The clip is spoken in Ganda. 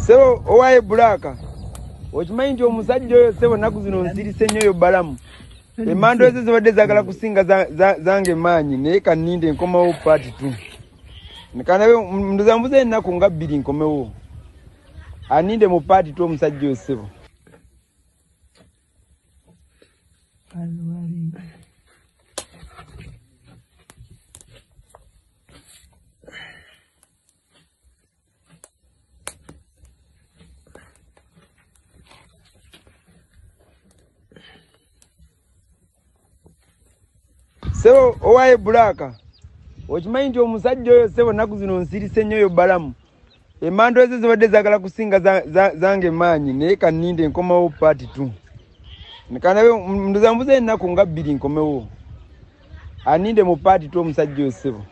Sebo owaye bulaka. Okimanyi nti omusajja oyo sebo naku zino nsirise nnyo yo balamu. Emando ezo zibadde zaagala kusinga zange maanyi naye kaninde nkomawo part 2. Nekanabe nduzambuze ennaku nga 2 nkomewo. Aninde mu part 2 omusajja oyo sebo. Sebo owaye bulaka. Okimanyi nti omusajja oyo sebo naku zino nsirise nnyo yo balamu. Emando ezo zibadde zaagala kusinga zange maanyi naye kaninde nkomawo part 2. Nekanabe nduzambuze ennaku nga 2 nkomewo. Aninde mu part 2 omusajja oyo sebo.